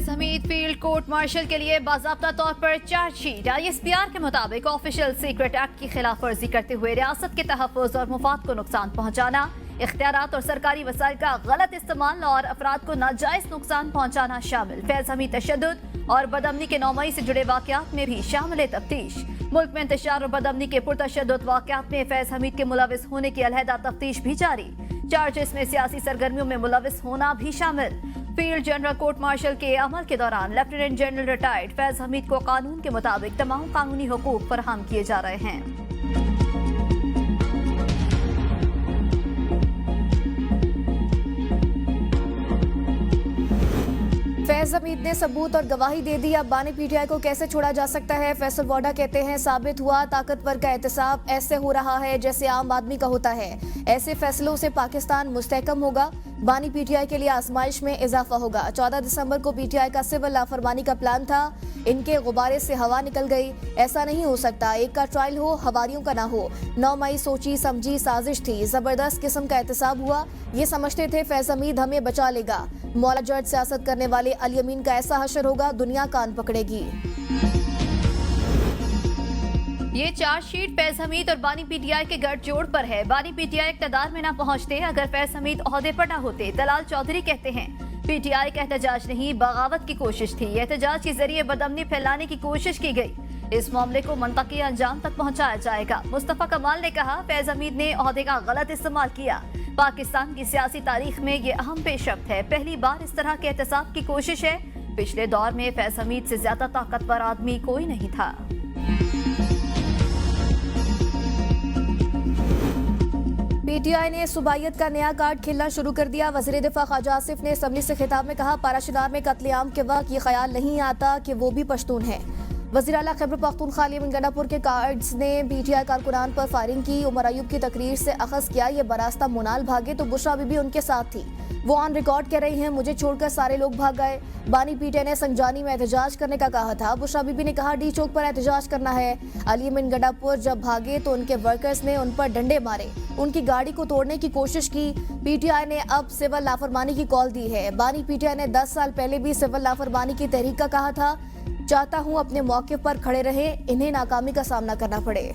Faiz Hamid field court martial के लिए बाज़ाब्ता तौर पर चार्जशीट। ISPR के मुताबिक ऑफिशियल सीक्रेट एक्ट की खिलाफ वर्जी करते हुए रियासत के तहफ़्फ़ुज़ और मुफाद को नुकसान पहुँचाना, इख्तियारात और सरकारी वसाइल का गलत इस्तेमाल और अफराद को नाजायज नुकसान पहुँचाना शामिल। फैज हमीद तशद्दुद और बदअमनी के 9 मई से जुड़े वाक़यात में भी शामिल तफ्तीश। मुल्क में इंतशार और बदअमनी के पुरतशद्दुद वाक़यात में फैज हमीद के मुलविस होने की अलहदा तफ्तीश भी जारी। चार्जेस में सियासी सरगर्मियों में मुलविस होना भी शामिल। फील्ड जनरल कोर्ट मार्शल के अमल के दौरान lieutenant general retired Faiz Hamid को कानून के मुताबिक तमाम कानूनी हुकूक फराहम किए जा रहे हैं। फैज हमीद ने सबूत और गवाही दे दी, अब बानी PTI को कैसे छोड़ा जा सकता है। फैसल वाडा कहते हैं साबित हुआ ताकतवर का एहतसाब ऐसे हो रहा है जैसे आम आदमी का होता है। ऐसे फैसलों से पाकिस्तान मुस्तहकम होगा। बानी PTI के लिए आजमाइश में इजाफा होगा। 14 दिसंबर को PTI का सिविल लाफरमानी का प्लान था, इनके गुब्बारे से हवा निकल गई। ऐसा नहीं हो सकता, एक का ट्रायल हो हवारियों का ना हो। 9 मई सोची समझी साजिश थी, जबरदस्त किस्म का एहतसाब हुआ। ये समझते थे फैज हमीद हमें बचा लेगा। मौला जज सियासत करने वाले अली अमीन का ऐसा हशर होगा, दुनिया कान पकड़ेगी। ये चार्जशीट फैज हमीद और बानी PTI के गठजोड़ पर है। बानी PTI इक़्तिदार में ना पहुंचते अगर फैज हमीद ओहदे पर ना होते। दलाल चौधरी कहते हैं PTI का एहतजाज नहीं, बगावत की कोशिश थी। एहतजाज के जरिए बदअमनी फैलाने की कोशिश की गई। इस मामले को मंतकी अंजाम तक पहुंचाया जाएगा। मुस्तफा कमाल ने कहा फैज हमीद ने ओहदे का गलत इस्तेमाल किया। पाकिस्तान की सियासी तारीख में ये अहम पेशरफ्त है। पहली बार इस तरह के एहतसाब की कोशिश है। पिछले दौर में फैज हमीद से ज्यादा ताकतवर आदमी कोई नहीं था। PTI ने सुबाइयत का नया कार्ड खेलना शुरू कर दिया। वज़ीर दिफा ख्वाजा आसिफ ने असम्बली से खिताब में कहा पाराशिनार में कत्लेआम के वक्त ये ख्याल नहीं आता कि वो भी पश्तून है। वज़ीर आला खैबर पख्तूनख्वा अली अमीन गंडापुर के कार्ड्स ने PTI कारकुनान पर फायरिंग की। उमर अयूब की तकरीर से अखज़ किया, ये बरास्ता मुनाल भागे तो बुशरा बीबी उनके साथ थी। वो ऑन रिकॉर्ड कह रही हैं मुझे छोड़कर सारे लोग भाग गए। बानी PTI ने संजानी में एहतजाज करने का कहा था। बुशरा बीबी ने कहा डी चौक पर एहतजाज करना है। अली अमीन गंडापुर जब भागे तो उनके वर्कर्स ने उन पर डंडे मारे, उनकी गाड़ी को तोड़ने की कोशिश की। PTI ने अब सिविल लाफरमानी की कॉल दी है। बानी PTI ने 10 साल पहले भी सिविल लाफरमानी की तहरीक का कहा था। चाहता हूं अपने मौके पर खड़े रहे, इन्हें नाकामी का सामना करना पड़े।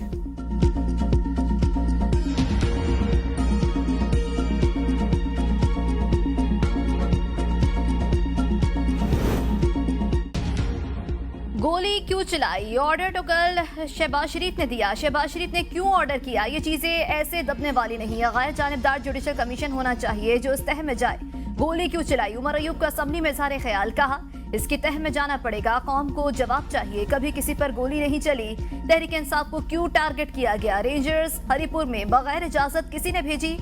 गोली क्यों चलाई? ऑर्डर तो कल शहबाज शरीफ ने दिया। शहबाज शरीफ ने क्यों ऑर्डर किया? ये चीजें ऐसे दबने वाली नहीं है। गैर जानिबदार जुडिशल कमीशन होना चाहिए जो इस तह में जाए। गोली क्यों चलाई? उमर अयूब का असम्बली में इज़हार ख्याल, कहा इसकी तह में जाना पड़ेगा, कौम को जवाब चाहिए। कभी किसी पर गोली नहीं चली। तहरीक इंसाफ को क्यों टारगेट किया गया? रेंजर्स हरीपुर में बगैर इजाजत किसी ने भेजी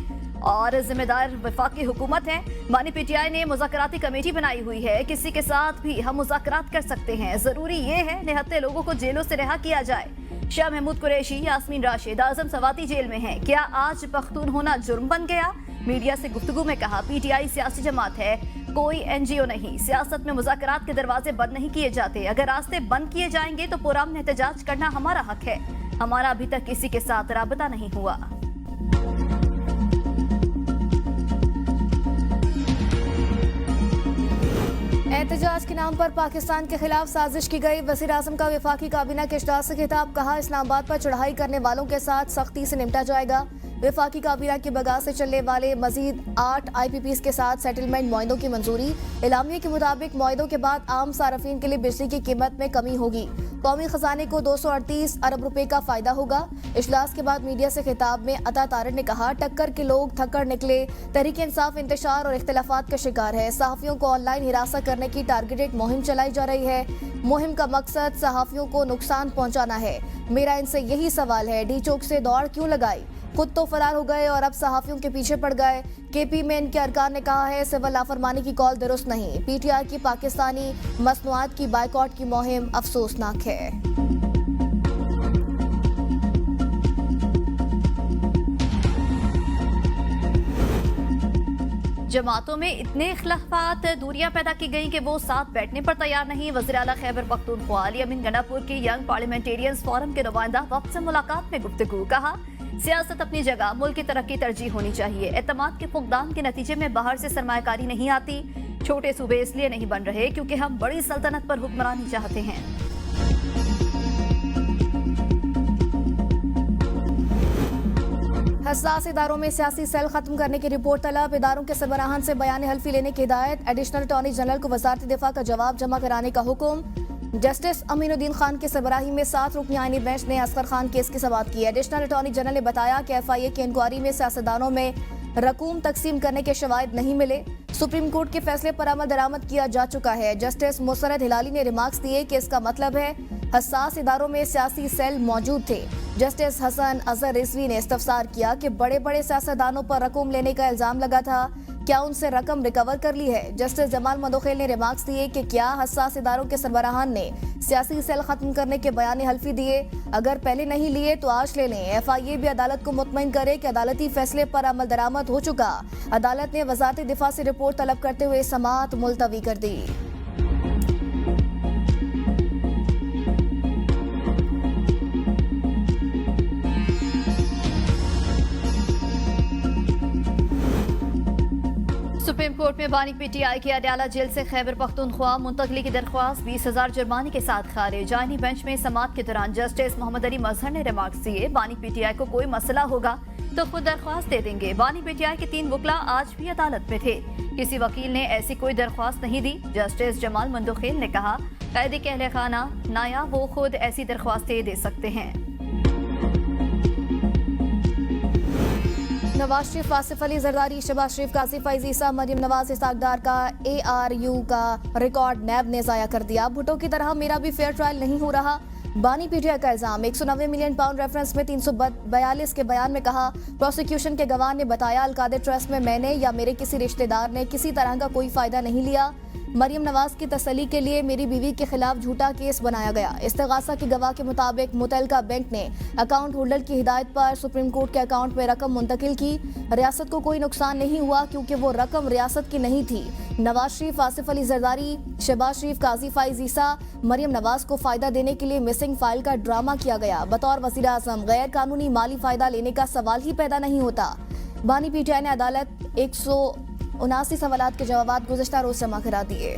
और जिम्मेदार वफाकी हुकूमत है। बानी PTI ने मुज़ाकराती कमेटी बनाई हुई है। किसी के साथ भी हम मुज़ाकरात कर सकते हैं। जरूरी ये है निहत्ते लोगों को जेलों से रिहा किया जाए। शाह महमूद कुरैशी, यास्मीन राशिद, आजम सवाती जेल में हैं। क्या आज पख्तून होना जुर्म बन गया? मीडिया से गुफ्तगू में कहा PTI सियासी जमात है, कोई NGO नहीं। सियासत में मुज़ाकरात के दरवाजे बंद नहीं किए जाते। अगर रास्ते बंद किए जाएंगे तो पुरअमन एहतजाज करना हमारा हक है। हमारा अभी तक किसी के साथ राबता नहीं हुआ। एहतजाज के नाम पर पाकिस्तान के खिलाफ साजिश की गई। वज़ीर आज़म का वफाकी काबीना के इजलास से खिताब, कहा इस्लामाबाद पर चढ़ाई करने वालों के साथ सख्ती से निपटा जाएगा। वफाकी काबीना की बगाह से चलने वाले मजीद 8 IPPs के साथ सेटलमेंट मुआहदों की मंजूरी। एलामिया के मुताबिक मुआहदों के बाद आम सार्फिन के लिए बिजली की कीमत में कमी होगी। कौमी खजाने को 238 अरब रुपए का फायदा होगा। इजलास के बाद मीडिया से खिताब में अता तारड़ ने कहा टक्कर के लोग थक्कड़ निकले। तहरीक इंसाफ इंतशार और इख्तिलाफात का शिकार है। सहाफियों को ऑनलाइन हिरासत करने की टारगेटेड मुहिम चलाई जा रही है। मुहिम का मकसद सहाफियों को नुकसान पहुंचाना है। मेरा इनसे यही सवाल है, डी चौक से दौड़ क्यों लगाई? खुद तो फरार हो गए और अब सहाफियों के पीछे पड़ गए। KP में इनके अरकान ने कहा है सिविल लाफरमानी की कॉल दुरुस्त नहीं। PTI की पाकिस्तानी मसनूआत की बायकॉट की मुहिम अफसोसनाक है। जमातों में इतने इख्लाफात, दूरियां पैदा की गई कि वो साथ बैठने पर तैयार नहीं। वज़ीर आला खैबर पख्तूनख्वा अली अमीन गंडापुर के यंग पार्लियामेंटेरियंस फोरम के नुमाइंदा वक्त से मुलाकात में गुफ्तगू, कहा सियासत अपनी जगह, मुल्क की तरक्की तरजीह होनी चाहिए। एतमाद के फुकदान के नतीजे में बाहर से सरमायाकारी नहीं आती। छोटे सूबे इसलिए नहीं बन रहे क्योंकि हम बड़ी सल्तनत पर हुक्मरानी चाहते हैं। हसास इदारों में सियासी सेल खत्म करने की रिपोर्ट तलब, इदारों के सरबराहान से बयान हल्फी लेने की हिदायत, एडिशनल अटॉर्नी जनरल को वजारत दिफा का जवाब जमा कराने का हुक्म। जस्टिस अमीनुद्दीन खान की सरबराही में 7 रुकनी आईनी बेंच ने असगर खान केस की समाअत की। एडिशनल अटॉर्नी जनरल ने बताया कि FIA की इंक्वायरी में सियासतदानों में रकूम तकसीम करने के शवाहिद नहीं मिले। सुप्रीम कोर्ट के फैसले पर अमल दरामद किया जा चुका है। जस्टिस मुसरत हिलाली ने रिमार्क्स दिए कि इसका मतलब है हसास इदारों में सियासी सेल मौजूद थे। जस्टिस हसन अजहर रिजवी ने इस्तफसार किया कि बड़े बड़े सियासतदानों पर रकूम लेने का इल्जाम लगा था, क्या उनसे रकम रिकवर कर ली है। जस्टिस जमाल मंदोखेल ने रिमार्क्स दिए कि क्या हसास इदारों के सरबराहान ने सियासी सेल खत्म करने के बयान हल्फी दिए, अगर पहले नहीं लिए तो आज ले लें। FIA भी अदालत को मुतमईन करे कि अदालती फैसले पर अमल दरामद हो चुका। अदालत ने वजारत दिफा से रिपोर्ट तलब करते हुए समाअत मुलतवी कर दी। सुप्रीम कोर्ट में बानी PTI की अडयाला जेल से खैबर पख्तूनख्वा मुंतकली की दरख्वास्त 20,000 जुर्माने के साथ खारिज। आईनी बेंच में समाअत के दौरान जस्टिस मोहम्मद अली मजहर ने रिमार्क्स दिए, बानी PTI को कोई मसला होगा तो खुद दरख्वास्त दे देंगे। बानी PTI के 3 वकला आज भी अदालत में थे, किसी वकील ने ऐसी कोई दरख्वास्त नहीं दी। जस्टिस जमाल मंदोखेल ने कहा, कैदी के अहले खाना ना या वो खुद ऐसी दरख्वास्तें दे सकते हैं। नवाज शरीफ, आसिफ अली जरदारी, शहबाज शरीफ, काजी फैज ईसा, मरियम नवाज इसाकदार का ARU का रिकॉर्ड नैब ने जाया कर दिया। भुट्टो की तरह मेरा भी फेयर ट्रायल नहीं हो रहा, बानी PTI का इल्जाम। 190 मिलियन पाउंड रेफरेंस में 342 के बयान में कहा, प्रोसिक्यूशन के गवाह ने बताया अलकादर ट्रस्ट में मैंने या मेरे किसी रिश्तेदार ने किसी तरह का कोई फायदा नहीं लिया। मरियम नवाज की तसल्ली के लिए मेरी बीवी के खिलाफ झूठा केस बनाया गया। इस्तिगासा के गवाह के मुताबिक मुतलका बैंक ने अकाउंट होल्डर की हिदायत पर सुप्रीम कोर्ट के अकाउंट में रकम मुंतकिल की। रियासत को कोई नुकसान नहीं हुआ क्योंकि वो रकम रियासत की नहीं थी। नवाज शरीफ, आसिफ अली जरदारी, शहबाज शरीफ, काजी फैज ईसा, मरियम नवाज को फायदा देने के लिए मिसिंग फाइल का ड्रामा किया गया। बतौर वजीर आजम गैर कानूनी माली फायदा लेने का सवाल ही पैदा नहीं होता। बानी PTI ने अदालत 179 सवालात के जवाब गुज़िश्ता रोज जमा करा दिए।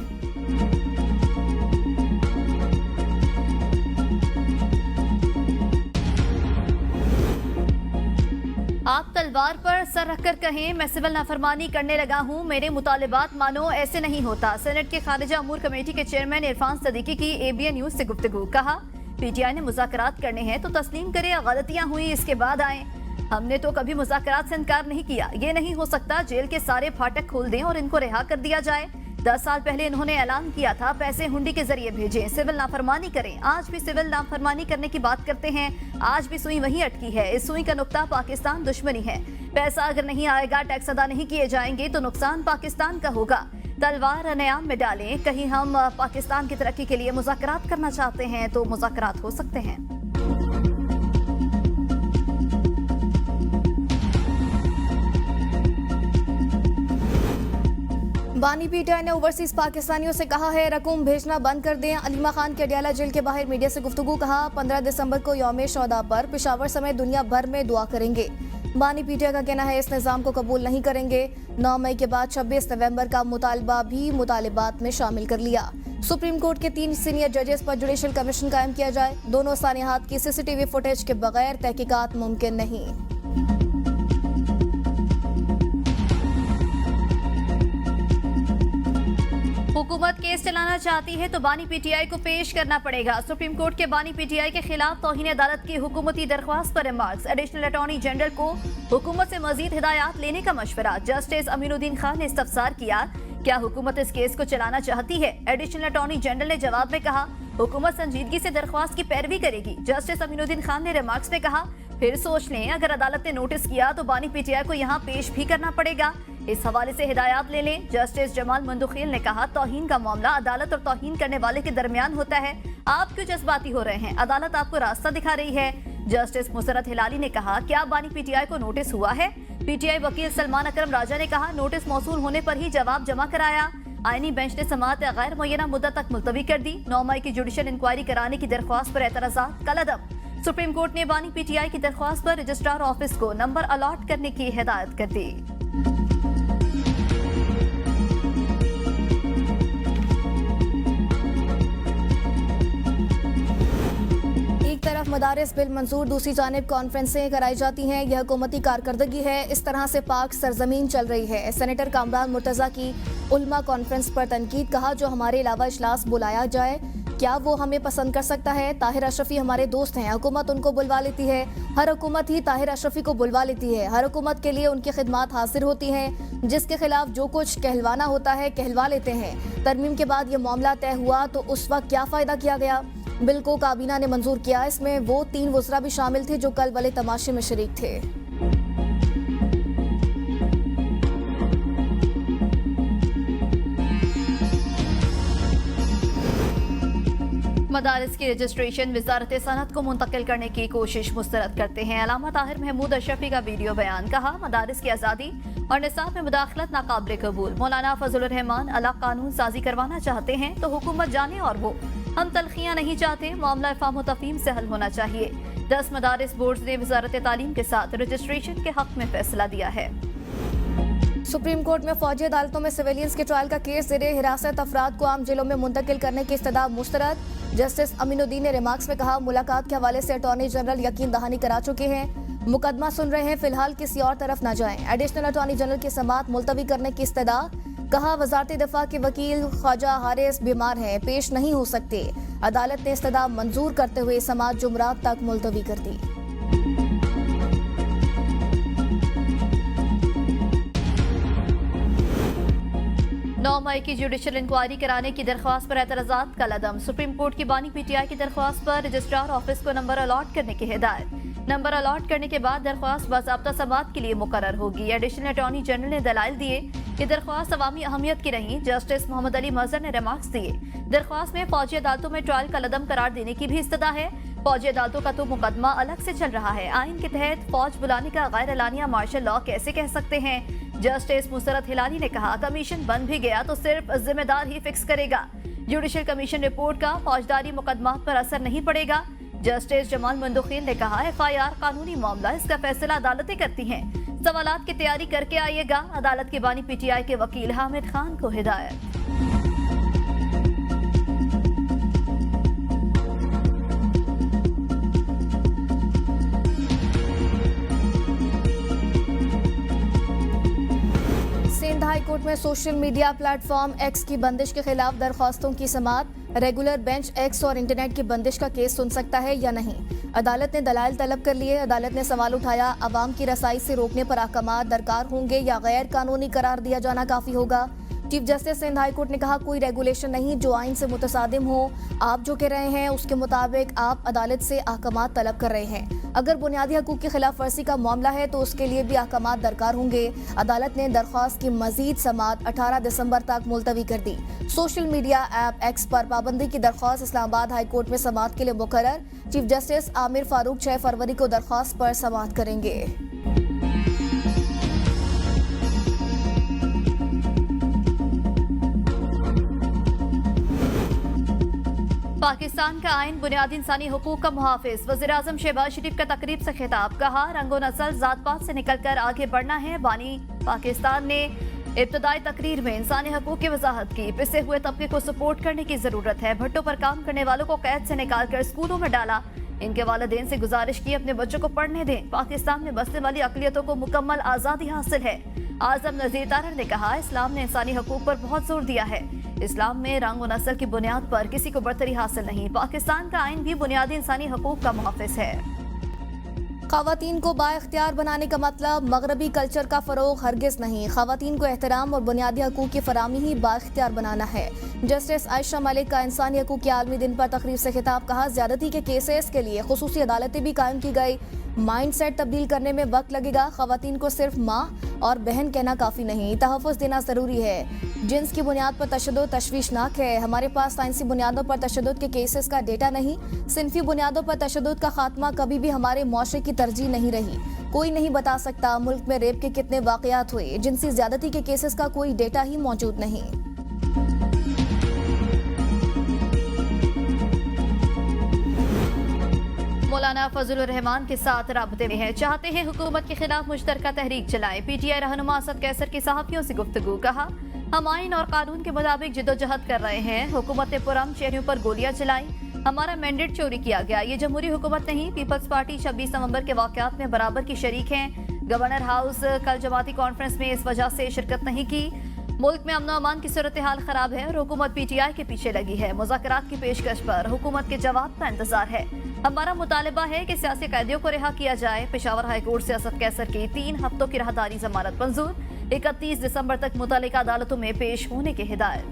आप तलवार पर सर रखकर कहें मैं सिविल नाफरमानी करने लगा हूं, मेरे मुतालिबात मानो, ऐसे नहीं होता। सेनेट के खारिजा अमूर कमेटी के चेयरमैन इरफान सदीकी की ABN न्यूज से गुफ्तगू। कहा, PTI ने मुज़ाकरात करने हैं तो तस्लीम करे, गलतियां हुई इसके बाद आए। हमने तो कभी मुज़ाकरात से इनकार नहीं किया। ये नहीं हो सकता जेल के सारे फाटक खोल दें और इनको रिहा कर दिया जाए। 10 साल पहले इन्होंने ऐलान किया था पैसे हुंडी के जरिए भेजें, सिविल नाफरमानी करें। आज भी सिविल नाफरमानी करने की बात करते हैं, आज भी सुई वहीं अटकी है। इस सुई का नुक्ता पाकिस्तान दुश्मनी है। पैसा अगर नहीं आएगा, टैक्स अदा नहीं किए जाएंगे तो नुकसान पाकिस्तान का होगा। तलवार नयाम में डालें, कहीं हम पाकिस्तान की तरक्की के लिए मुज़ाकरात करना चाहते हैं तो मुज़ाकरात हो सकते हैं। बानी PTI ने ओवरसीज पाकिस्तानियों से कहा है रकूम भेजना बंद कर दें। अलीमा खान के अडयाला जेल के बाहर मीडिया से गुफ्तगू। कहा, 15 दिसंबर को यौम शोहदा पर पेशावर समेत दुनिया भर में दुआ करेंगे। बानी PTI का कहना है इस निज़ाम को कबूल नहीं करेंगे। 9 मई के बाद 26 नवंबर का मुतालबा भी मुतालिबात में शामिल कर लिया। सुप्रीम कोर्ट के 3 सीनियर जजेस पर जुडिशल कमीशन कायम किया जाए। दोनों सानियात की CCTV फुटेज के बगैर तहकीकात मुमकिन नहीं। हुकूमत केस चलाना चाहती है तो बानी PTI को पेश करना पड़ेगा। सुप्रीम कोर्ट के बानी PTI के खिलाफ तौहीन अदालत की हुकूमती दरख्वास्त पर रिमार्क्स। एडिशनल अटॉर्नी जनरल को हुकूमत से मजीद हिदायत लेने का मशवरा। जस्टिस अमीनुद्दीन खान ने इस्तफसार किया, क्या हुकूमत इस केस को चलाना चाहती है। एडिशनल अटॉर्नी जनरल ने जवाब में कहा, हुकूमत संजीदगी से दरख्वास्त की पैरवी करेगी। जस्टिस अमीनुद्दीन खान ने रिमार्क्स में कहा, फिर सोच लें, अगर अदालत ने नोटिस किया तो बानी PTI को यहाँ पेश भी करना पड़ेगा। इस हवाले से हिदायत ले लें। जस्टिस जमाल मंदोखेल ने कहा, तौहीन का मामला अदालत और तौहीन करने वाले के दरमियान होता है, आप क्यों जज्बाती हो रहे हैं, अदालत आपको रास्ता दिखा रही है। जस्टिस मुसरत हिलाली ने कहा, क्या बानी PTI को नोटिस हुआ है। PTI वकील सलमान अकरम राजा ने कहा, नोटिस मौसूल होने पर ही जवाब जमा कराया। आईनी बेंच ने समाअत गैर मुय्यना मुद्दत तक मुलतवी कर दी। 9 मई की जुडिशल इंक्वायरी कराने की दरख्वास्त पर एतराज़ात कलअदम। सुप्रीम कोर्ट ने बानी PTI की दरख्वास्त पर रजिस्ट्रार ऑफिस को नंबर अलॉट करने की हिदायत कर दी। मदारिस बिल मंजूर, दूसरी जानिब कॉन्फ्रेंसें कराई जाती हैं। यह हुकूमती कारकर्दगी है। इस तरह से पाक सरजमीन चल रही है। सेनेटर कामरान मुर्तज़ा की उल्मा कॉन्फ्रेंस पर तनकीद, कहा जो हमारे अलावा इजलास बुलाया जाए क्या वो हमें पसंद कर सकता है? ताहिर अशरफी हमारे दोस्त हैं, हुकूमत उनको बुलवा लेती है। हर हुकूमत ही ताहिर अशरफी को बुलवा लेती है। हर हुकूमत के लिए उनकी खिदमात हासिल होती हैं। जिसके खिलाफ जो कुछ कहलवाना होता है कहलवा लेते हैं। तरमीम के बाद ये मामला तय हुआ तो उस वक्त क्या फ़ायदा किया गया? बिल को काबीना ने मंजूर किया। इसमें वो 3 वज़रा भी शामिल थे जो कल वाले तमाशे में शरीक थे। मदारिस की रजिस्ट्रेशन वजारत सनत को मुंतकिल करने की कोशिश मुस्तरद करते हैं। अल्लामा ताहिर महमूद अशरफी का वीडियो बयान, कहा मदारिस की आज़ादी और निसाब में मुदाखलत नाकाबिल कबूल। मौलाना फजलुर रहमान अलग कानून साजी करवाना चाहते हैं तो हुकूमत जाने और वो, हम तलखियाँ नहीं चाहते। मामला फ़हम तफ़हीम से हल होना चाहिए। 10 मदारिस बोर्ड ने वजारत तालीम के साथ रजिस्ट्रेशन के हक में फैसला दिया है। सुप्रीम कोर्ट में फौजी अदालतों में सिविलियंस के ट्रायल का केस ज़ेरे हिरासत अफराद को आम जेलों में मुंतकिल करने की इस्तदा मुस्तरद। जस्टिस अमीनुद्दीन ने रिमार्क्स में कहा मुलाकात के हवाले से अटॉर्नी जनरल यकीन दहानी करा चुके हैं। मुकदमा सुन रहे हैं, फिलहाल किसी और तरफ न जाएं। एडिशनल अटॉर्नी जनरल की समाअत मुलतवी करने की इस्तदा। कहा वजारत दिफा के वकील ख्वाजा हारिस बीमार हैं, पेश नहीं हो सकते। अदालत ने इस्तदा मंजूर करते हुए समाअत जुमरात तक मुलतवी कर दी। 9 मई की जुडिशल इंक्वायरी कराने की दरख्वास्त पर एतराज़ात का लदम। सुप्रीम कोर्ट की बानी पीटीआई की दरख्वास्त पर रजिस्ट्रार ऑफिस को नंबर अलॉट करने की हिदायत। नंबर अलॉट करने के बाद दरख्वास्त बाज़ाब्ता समाअत के लिए मुकर्रर होगी। एडिशनल अटॉर्नी जनरल ने दलाइल दिए कि दरख्वास्त अवामी अहमियत की रही। जस्टिस मोहम्मद अली मजहर ने रिमार्क्स दिए, दरख्वास्त में फौजी अदालतों में ट्रायल का लदम करार देने की भी इस्तदा है। फौजी अदालतों का तो मुकदमा अलग से चल रहा है। आइन के तहत फौज बुलाने का गैर एलानिया मार्शल लॉ कैसे कह सकते हैं? जस्टिस मुसरत हिलाली ने कहा कमीशन बन भी गया तो सिर्फ जिम्मेदार ही फिक्स करेगा। जुडिशल कमीशन रिपोर्ट का फौजदारी मुकदमात पर असर नहीं पड़ेगा। जस्टिस जमाल मंदोखील ने कहा FIR कानूनी मामला, इसका फैसला अदालतें करती हैं। सवालात की तैयारी करके आइएगा। अदालत के बानी PTI के वकील हामिद खान को हिदायत। सिंध हाई कोर्ट में सोशल मीडिया प्लेटफॉर्म एक्स की बंदिश के खिलाफ दरख्वास्तों की समाअत। रेगुलर बेंच एक्स और इंटरनेट की बंदिश का केस सुन सकता है या नहीं? अदालत ने दलाइल तलब कर लिए। अदालत ने सवाल उठाया अवाम की रसाई से रोकने पर अहकामात दरकार होंगे या गैर कानूनी करार दिया जाना काफी होगा? Chief justice Sindh high court ने कहा कोई रेगुलेशन नहीं जो आइन से मुतसादिम हो। आप जो कह रहे हैं उसके मुताबिक आप अदालत से अहकामात तलब कर रहे हैं। अगर बुनियादी हकूक की खिलाफ वर्जी का मामला है तो उसके लिए भी अहकामात दरकार होंगे। अदालत ने दरख्वास्त की मजीद समाअत 18 दिसंबर तक मुलतवी कर दी। सोशल मीडिया ऐप एक्स पर पाबंदी की दरख्वास्त इस्लामाबाद हाई कोर्ट में समाअत के लिए मुकर्रर। चीफ जस्टिस आमिर फारूक 6 फरवरी को दरख्वास्त पर समाअत करेंगे। पाकिस्तान का आइन बुनियादी इंसानी हुकूक का मुहाफिज। वज़ीर-ए-आज़म शहबाज शरीफ का तकरीब से खिताब, कहा रंगो नस्ल जात पात से निकलकर आगे बढ़ना है। बानी पाकिस्तान ने इब्तदाई तकरीर में इंसानी हकूक की वजाहत की। पिसे हुए तबके को सपोर्ट करने की जरूरत है। भट्टों पर काम करने वालों को कैद से निकालकर स्कूलों में डाला। इनके वालिदैन से गुजारिश की अपने बच्चों को पढ़ने दें। पाकिस्तान में बसने वाली अक़लियतों को मुकम्मल आज़ादी हासिल है। आज़म नज़ीर तारड़ ने कहा इस्लाम ने इंसानी हकूक पर बहुत जोर दिया है। इस्लाम में रंग और नस्ल की बुनियाद पर किसी को बरतरी हासिल नहीं। पाकिस्तान का आइन भी बुनियादी इंसानी हकूक का मुहाफिज है। ख़वातीन को बाइख्तियार बनाने का मतलब मगरबी कल्चर का फ़रोग़ हरगिज़ नहीं। ख़वातीन को एहतराम और बुनियादी हकूक़ की फराहमी ही बाइख्तियार बनाना है। जस्टिस आयशा मलिक का इंसानी हकूक़ के आलमी दिन पर तकरीब से खिताब, कहा ज़्यादती के केसेस के लिए खुसूसी अदालतें भी कायम की गई। माइंड सेट तब्दील करने में वक्त लगेगा। ख़वातीन को सिर्फ माँ और बहन कहना काफ़ी नहीं, तहफ़्फ़ुज़ देना ज़रूरी है। जिन्स की बुनियाद पर तशद्दुद तशवीशनाक है। हमारे पास साइंसी बुनियादों पर तशद्दुद के केसेस का डेटा नहीं। सिनफी बुनियादों पर तशद्दुद का खात्मा कभी भी हमारे मुआशरे की तरजीह नहीं रही। कोई नहीं बता सकता मुल्क में रेप के कितने वाक़यात हुए। जिनसी ज़्यादती के केसेस का कोई डेटा ही मौजूद नहीं। मौलाना फजलुर रहमान के साथ राबते में है, चाहते हैं हुकूमत के खिलाफ मुश्तरका तहरीक चलाएं। PTI रहनुमा असद कैसर की सहाफ़ियों से गुफ्तगू, कहा हम आइन और कानून के मुताबिक जिद्दोजहद कर रहे हैं। हुकूमत ने पुरअमन शहरियों पर गोलियां चलाई। हमारा मैंडेट चोरी किया गया, ये जमहूरी हुकूमत नहीं। पीपल्स पार्टी 26 नवंबर के वाकयात में बराबर की शरीक है। गवर्नर हाउस कल जमाती कॉन्फ्रेंस में इस वजह से शिरकत नहीं की। मुल्क में अमन अमान की सूरत हाल खराब है और हुकूमत PTI के पीछे लगी है। मुज़ाकरात की पेशकश पर हुकूमत के जवाब का इंतजार है। हमारा मुतालबा है कि सियासी कैदियों को रिहा किया जाए। पेशावर हाईकोर्ट से असद कैसर की 3 हफ्तों की राहदारी जमानत मंजूर। 31 दिसंबर तक मुतल्लिका अदालतों में पेश होने की हिदायत।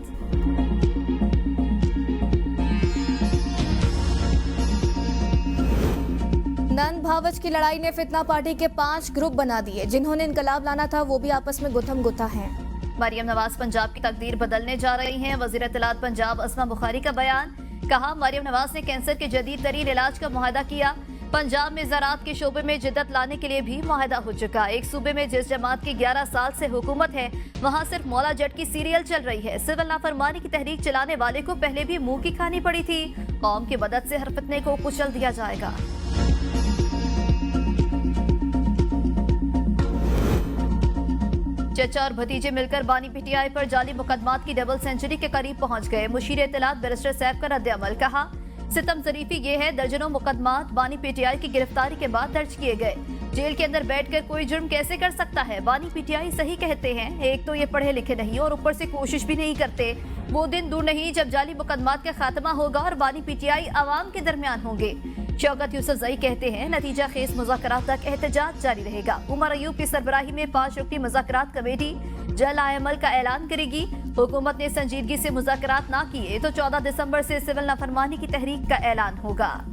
नन भावच की लड़ाई ने फितना पार्टी के 5 ग्रुप बना दिए। जिन्होंने इनकलाब लाना था वो भी आपस में गुत्थम गुत्था हैं। मरियम नवाज पंजाब की तकदीर बदलने जा रही हैं। वजीर इत्तलात पंजाब अस्मा बुखारी का बयान। कहा, मरियम नवाज ने कैंसर के जदीद तरीन इलाज का मुआहदा किया। पंजाब में ज़राअत के शोबे में जिद्दत लाने के लिए भी मुआहदा हो चुका। एक सूबे में जिस जमात की 11 साल से हुकूमत है वहाँ सिर्फ मौला जट की सीरियल चल रही है। सिविल नाफरमानी की तहरीक चलाने वाले को पहले भी मुंह की खानी पड़ी थी। कौम की मदद से हर फितने को कुचल दिया जाएगा। चचा और भतीजे मिलकर बानी PTI पर जाली मुकदमात की डबल सेंचुरी के करीब पहुंच गए। मुशीर इत्तलात बैरिस्टर सैफ का रद्द-ए-अमल। कहा, सितम ज़रीफी ये है दर्जनों मुकदमात बानी PTI की गिरफ्तारी के बाद दर्ज किए गए। जेल के अंदर बैठकर कोई जुर्म कैसे कर सकता है? बानी PTI सही कहते हैं। एक तो ये पढ़े लिखे नहीं और ऊपर से कोशिश भी नहीं करते। वो दिन दूर नहीं जब जाली मुकदमात का खात्मा होगा और बानी PTI अवाम के दरमियान होंगे। शौकत यूसुफजई कहते हैं नतीजा खेज मुज़ाकरात तक एहतजाज जारी रहेगा। उमर अयूब की सरबराही में 5 रुकनी मुज़ाकरात कमेटी जल्द आयमल का ऐलान करेगी। हुकूमत ने संजीदगी से मुज़ाकरात ना किए तो 14 दिसंबर से सिविल नाफरमानी की तहरीक का ऐलान होगा।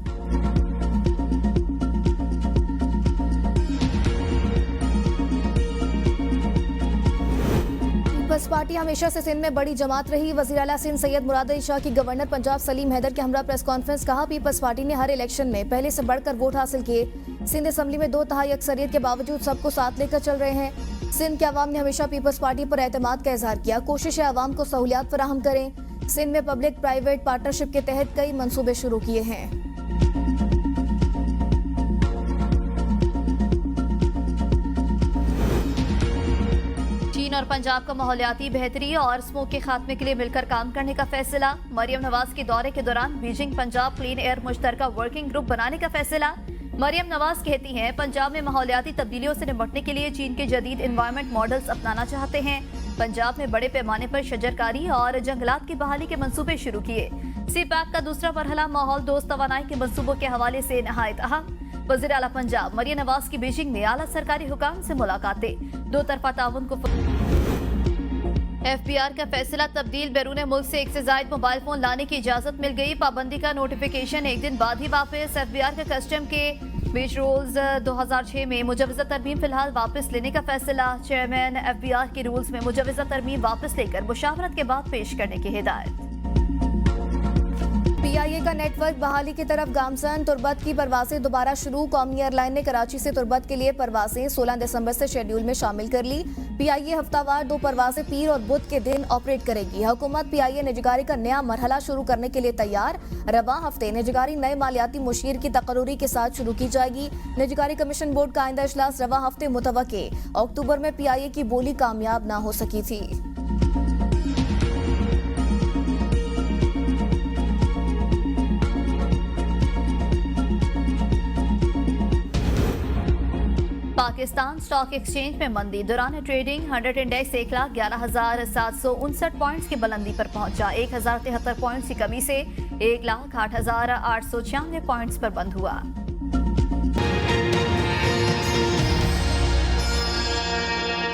पीपल्स पार्टी हमेशा से सिंध में बड़ी जमात रही। वज़ीर आला सिंध सैयद मुराद अली शाह की गवर्नर पंजाब सलीम हैदर के हमरा प्रेस कॉन्फ्रेंस। कहा, पीपल्स पार्टी ने हर इलेक्शन में पहले से बढ़कर वोट हासिल किए। सिंध असम्बली में 2/3 अक्सरियत के बावजूद सबको साथ लेकर चल रहे हैं। सिंध के अवाम ने हमेशा पीपल्स पार्टी पर एतमाद का इजहार किया। कोशिश है अवाम को सहूलियात फराहम करें। सिंध में पब्लिक प्राइवेट पार्टनरशिप के तहत कई मंसूबे शुरू किए हैं। चीन और पंजाब का माहौलियाती बेहतरी और स्मोक के खात्मे के लिए मिलकर काम करने का फैसला। मरियम नवाज के दौरे के दौरान बीजिंग पंजाब क्लीन एयर मुश्तरका वर्किंग ग्रुप बनाने का फैसला। मरियम नवाज कहती हैं पंजाब में माहौलियाती तब्दीलियों से निपटने के लिए चीन के जदीद एनवायरमेंट मॉडल्स अपनाना चाहते हैं। पंजाब में बड़े पैमाने पर शजरकारी और जंगलात की बहाली के मंसूबे शुरू किए। CPAC का दूसरा मरहला माहौल दोस्त तवानाई के मंसूबों के हवाले से नहायत अहम। वज़ीर आला पंजाब मरियम नवाज की बीजिंग में आला सरकारी हुकाम से मुलाकातें। 2 तरफा ताउन को FBR का फैसला तब्दील। बैरून मुल्क से 1 से ज़ायद मोबाइल फोन लाने की इजाजत मिल गई। पाबंदी का नोटिफिकेशन 1 दिन बाद ही वापस। FBR का कस्टम के बीच रूल्स 2006 में मुजवज़ा तरमीम फिलहाल वापस लेने का फैसला। चेयरमैन FBR के रूल्स में मुजवज़ा तरमीम वापस लेकर मुशावरत के बाद पेश करने की हिदायत। PIA का नेटवर्क बहाली की तरफ गामसन तुर्बत की परवासें दोबारा शुरू। कौमी एयरलाइन ने कराची से तुर्बत के लिए परवासें 16 दिसंबर से शेड्यूल में शामिल कर ली। PIA हफ्तावार 2 परवासें पीर और बुध के दिन ऑपरेट करेगी। हुकूमत PIA निजगारी का नया मरहला शुरू करने के लिए तैयार। रवा हफ्ते निजगारी नए मालियाती मुशीर की तकर्री के साथ शुरू की जाएगी। निजगारी कमीशन बोर्ड का आइंदा इजलास रवा हफ्ते मुतवक्के। अक्टूबर में PIA की बोली कामयाब ना हो सकी थी। पाकिस्तान स्टॉक एक्सचेंज में मंदी। दौरान ट्रेडिंग 100 इंडेक्स 1,11,759 पॉइंट्स की बुलंदी पर पहुंचा। 1,073 पॉइंट्स की कमी से 1,08,896 पॉइंट्स पर बंद हुआ।